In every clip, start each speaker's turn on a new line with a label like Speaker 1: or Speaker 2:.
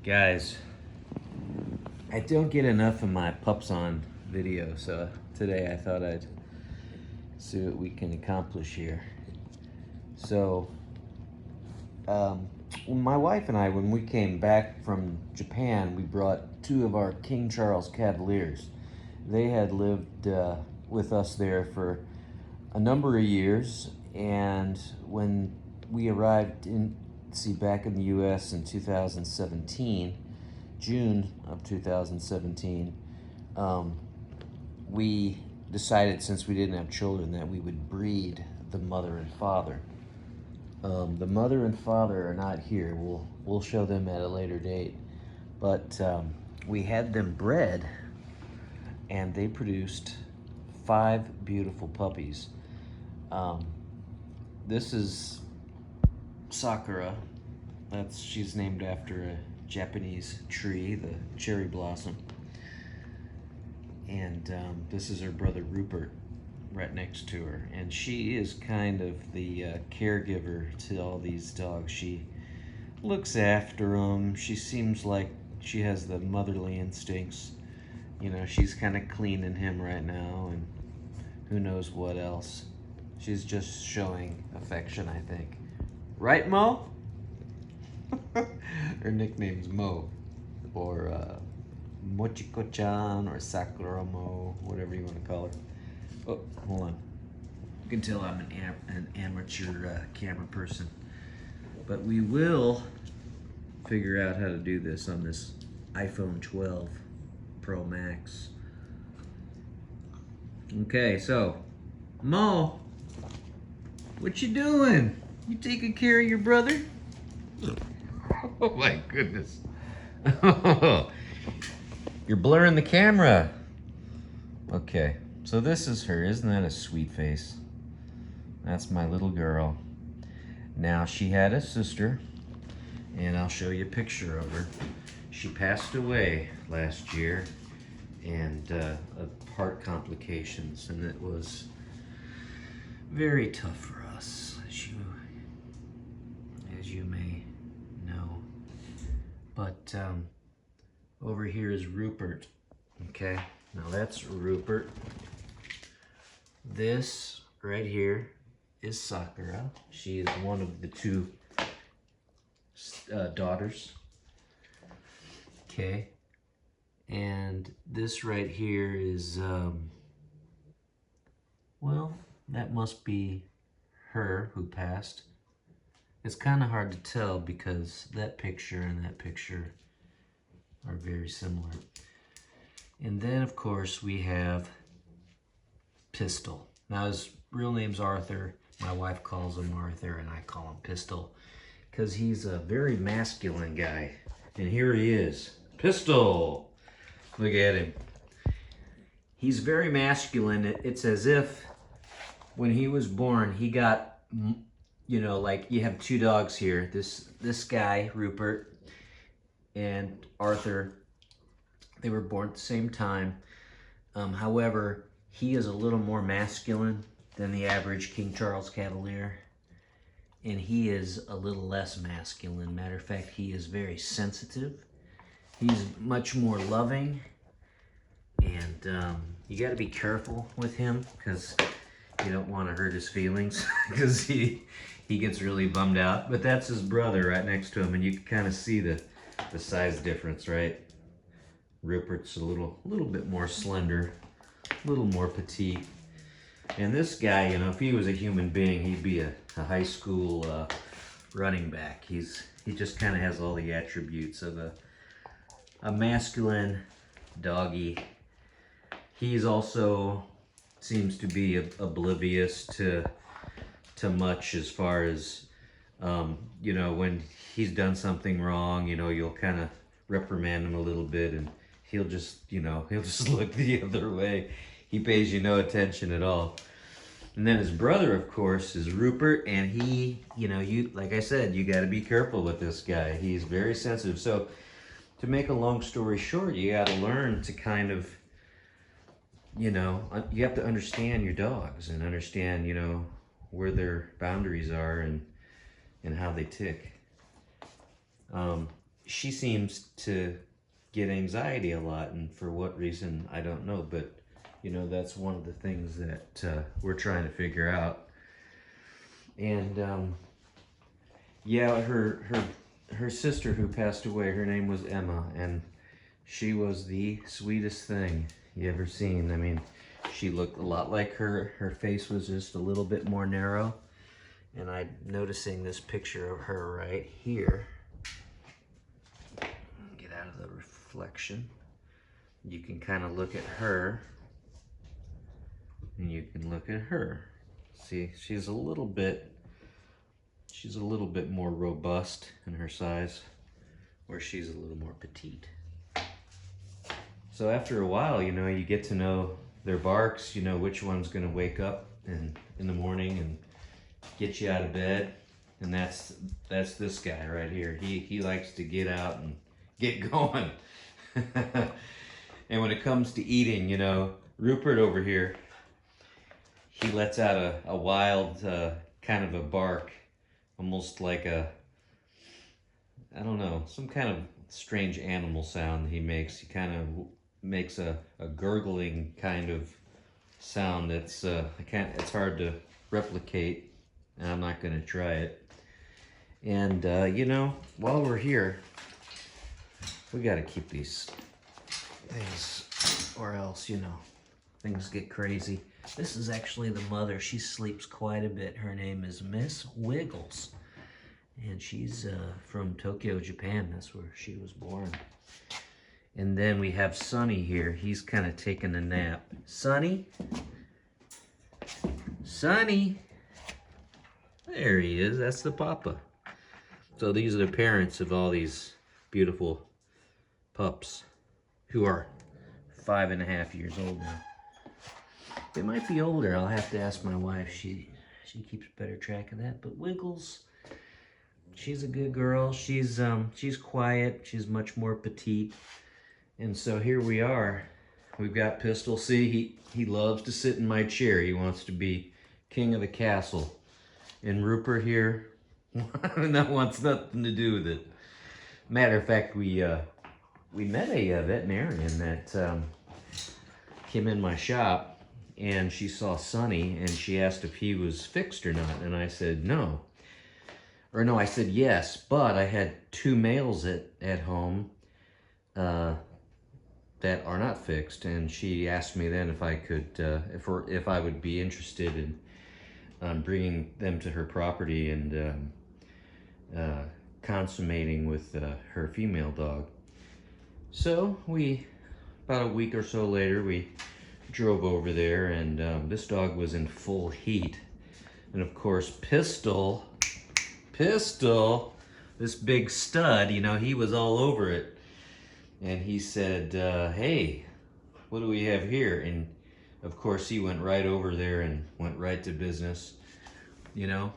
Speaker 1: Guys, I don't get enough of my pups on video, so today I thought I'd see what we can accomplish here. So, my wife and I, when we came back from Japan, we brought two of our King Charles Cavaliers. They had lived with us there for a number of years, and when we arrived back in the U.S. in 2017, June of 2017, we decided, since we didn't have children, that we would breed the mother and father. The mother and father are not here. We'll show them at a later date. But we had them bred, and they produced 5 beautiful puppies. This is Sakura. She's named after a Japanese tree, the cherry blossom. And this is her brother Rupert, right next to her. And she is kind of the caregiver to all these dogs. She looks after them. She seems like she has the motherly instincts. You know, she's kind of cleaning him right now, and who knows what else. She's just showing affection, I think. Right, Mo? Her nickname's Mo, or Mochiko-chan, or Sakura Mo, whatever you want to call her. Oh, hold on. You can tell I'm an amateur camera person. But we will figure out how to do this on this iPhone 12 Pro Max. Okay, so, Mo, what you doing? You taking care of your brother? Oh my goodness. You're blurring the camera. Okay, so this is her. Isn't that a sweet face? That's my little girl. Now, she had a sister, and I'll show you a picture of her. She passed away last year, and of heart complications, and it was very tough for us, as you may know. But over here is Rupert. Okay, now that's Rupert. This right here is Sakura. She is one of the 2 daughters. Okay, and this right here is well, that must be her who passed. It's kind of hard to tell because that picture and that picture are very similar. And then, of course, we have Pistol. Now, his real name's Arthur. My wife calls him Arthur, and I call him Pistol, because he's a very masculine guy. And here he is. Pistol! Look at him. He's very masculine. It's as if when he was born, he got, you know, like you have 2 dogs here. This guy, Rupert, and Arthur, they were born at the same time. However, he is a little more masculine than the average King Charles Cavalier, and he is a little less masculine. Matter of fact, he is very sensitive. He's much more loving, and you got to be careful with him because you don't want to hurt his feelings because he gets really bummed out. But that's his brother right next to him, and you can kind of see the size difference, right? Rupert's a little bit more slender, a little more petite. And this guy, you know, if he was a human being, he'd be a high school running back. He just kind of has all the attributes of a masculine doggy. He's also seems to be oblivious to much as far as, you know, when he's done something wrong, you know, you'll kind of reprimand him a little bit, and he'll just look the other way. He pays you no attention at all. And then his brother, of course, is Rupert, and he, you know, like I said, you got to be careful with this guy. He's very sensitive. So to make a long story short, you got to learn to kind of, you know, you have to understand your dogs and understand, you know, where their boundaries are and how they tick. she seems to get anxiety a lot, and for what reason, I don't know, but you know, that's one of the things that we're trying to figure out. And yeah, her sister who passed away, her name was Emma, and she was the sweetest thing you ever seen. I mean, she looked a lot like her. Her face was just a little bit more narrow. And I'm noticing this picture of her right here. Get out of the reflection. You can kind of look at her, and you can look at her. See, she's a little bit more robust in her size, where she's a little more petite. So after a while, you know, you get to know their barks, you know which one's gonna wake up in the morning and get you out of bed. And that's this guy right here. He likes to get out and get going. And when it comes to eating, you know, Rupert over here, he lets out a wild kind of a bark, almost like I don't know, some kind of strange animal sound he makes. He kind of makes a gurgling kind of sound that's it's hard to replicate, and I'm not going to try it. And you know, while we're here, we got to keep these things, or else, you know, things get crazy. This is actually the mother. She sleeps quite a bit. Her name is Miss Wiggles, and she's from Tokyo, Japan. That's where she was born. And then we have Sonny here. He's kind of taking a nap. Sonny? Sonny! There he is. That's the papa. So these are the parents of all these beautiful pups who are 5.5 years old now. They might be older. I'll have to ask my wife. She keeps better track of that. But Wiggles, she's a good girl. She's quiet. She's much more petite. And so here we are. We've got Pistol. See, he loves to sit in my chair. He wants to be king of the castle. And Rupert here, that wants nothing to do with it. Matter of fact, we met a veterinarian that came in my shop, and she saw Sonny, and she asked if he was fixed or not, and I said no. Or no, I said yes, but I had 2 males at home that are not fixed, and she asked me then if I could, if I would be interested in bringing them to her property and consummating with her female dog. So about a week or so later, we drove over there, and this dog was in full heat. And of course, Pistol, this big stud, you know, he was all over it. And he said, hey, what do we have here? And of course, he went right over there and went right to business, you know,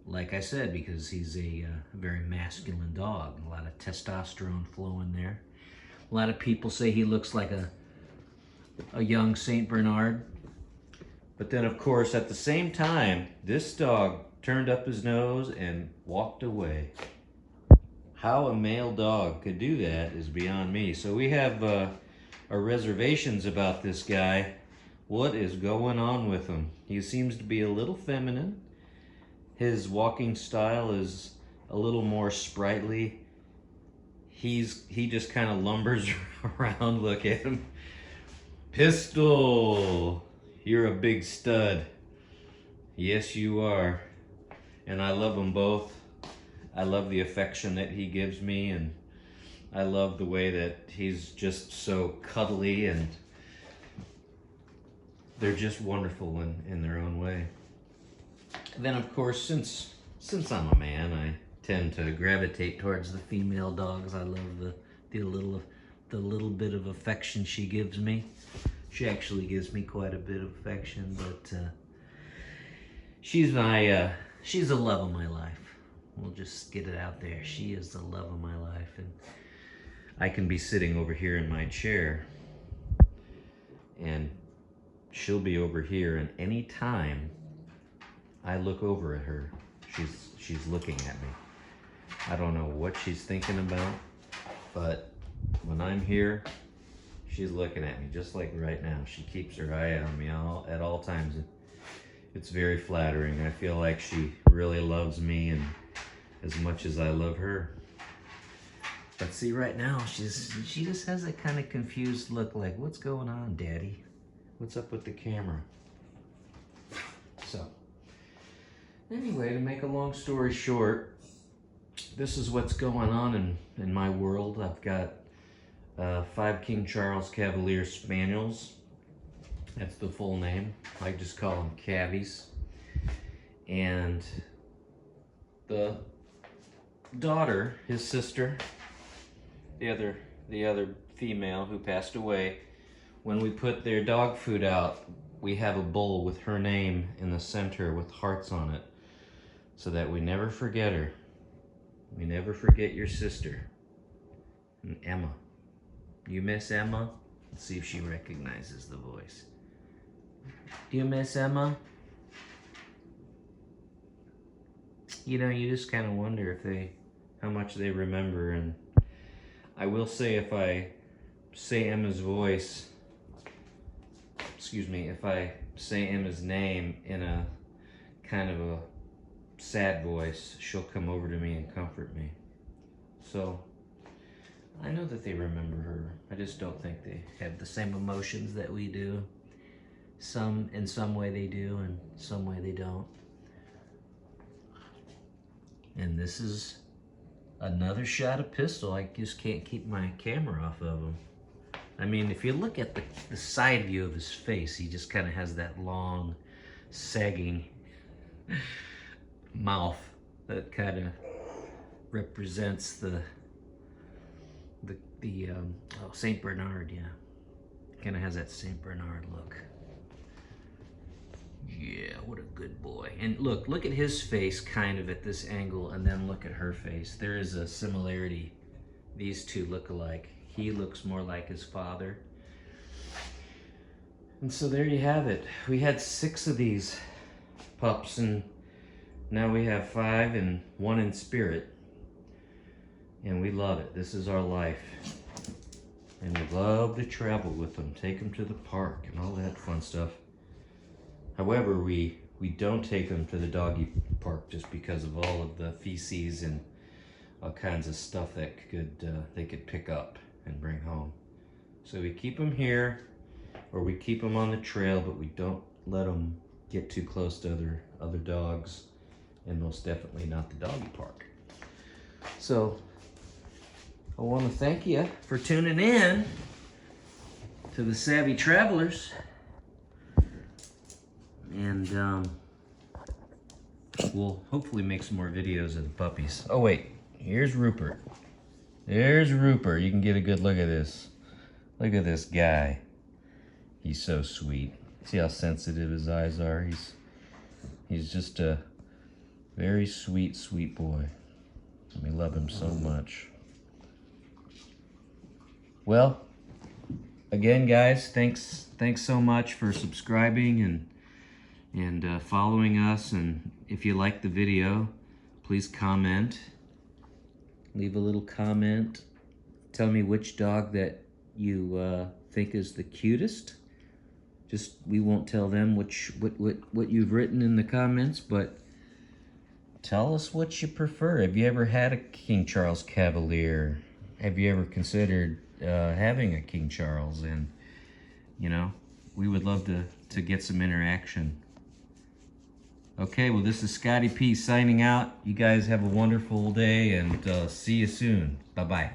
Speaker 1: like I said, because he's a very masculine dog. A lot of testosterone flowing there. A lot of people say he looks like a young Saint Bernard. But then, of course, at the same time, this dog turned up his nose and walked away. How a male dog could do that is beyond me. So we have our reservations about this guy. What is going on with him? He seems to be a little feminine. His walking style is a little more sprightly. He just kind of lumbers around. Look at him. Pistol, you're a big stud. Yes, you are. And I love them both. I love the affection that he gives me, and I love the way that he's just so cuddly, and they're just wonderful in their own way. And then, of course, since I'm a man, I tend to gravitate towards the female dogs. I love the little bit of affection she gives me. She actually gives me quite a bit of affection, but she's the love of my life. We'll just get it out there. She is the love of my life, and I can be sitting over here in my chair, and she'll be over here, and any time I look over at her, she's looking at me. I don't know what she's thinking about. but when I'm here, she's looking at me just like right now. She keeps her eye on me at all times. It's very flattering. I feel like she really loves me and as much as I love her. But see, right now, she just has that kind of confused look like, what's going on, Daddy? What's up with the camera? So, anyway, to make a long story short, this is what's going on in my world. I've got 5 King Charles Cavalier Spaniels. That's the full name. I just call them Cavies. And the daughter, his sister, the other female who passed away, when we put their dog food out, we have a bowl with her name in the center with hearts on it, so that we never forget her. We never forget your sister. And Emma. You miss Emma? Let's see if she recognizes the voice. Do you miss Emma? You know, you just kind of wonder how much they remember. And I will say, if I say Emma's voice, if I say Emma's name in a kind of a sad voice, she'll come over to me and comfort me. So I know that they remember her. I just don't think they have the same emotions that we do. In some way they do, and some way they don't. And this is another shot of Pistol. I just can't keep my camera off of him. I mean, if you look at the side view of his face, he just kind of has that long, sagging mouth that kind of represents the Saint Bernard, yeah. Kind of has that Saint Bernard look. Yeah, what a good boy. And look at his face kind of at this angle, and then look at her face. There is a similarity. These two look alike. He looks more like his father. And so there you have it. We had 6 of these pups, and now we have 5 and 1 in spirit. And we love it. This is our life. And we love to travel with them, take them to the park and all that fun stuff. However, we don't take them to the doggy park just because of all of the feces and all kinds of stuff that they could pick up and bring home. So we keep them here, or we keep them on the trail, but we don't let them get too close to other dogs, and most definitely not the doggy park. So I want to thank you for tuning in to the Savvy Travelers. And we'll hopefully make some more videos of the puppies. Oh wait, here's Rupert. There's Rupert. You can get a good look at this. Look at this guy. He's so sweet. See how sensitive his eyes are? He's just a very sweet, sweet boy. We love him so much. Well, again, guys, thanks so much for subscribing and following us. And if you like the video, please comment. Leave a little comment. Tell me which dog that you think is the cutest. We won't tell them what you've written in the comments, but tell us what you prefer. Have you ever had a King Charles Cavalier? Have you ever considered having a King Charles? And you know, we would love to get some interaction. Okay, well, this is Scotty P signing out. You guys have a wonderful day, and see you soon. Bye-bye.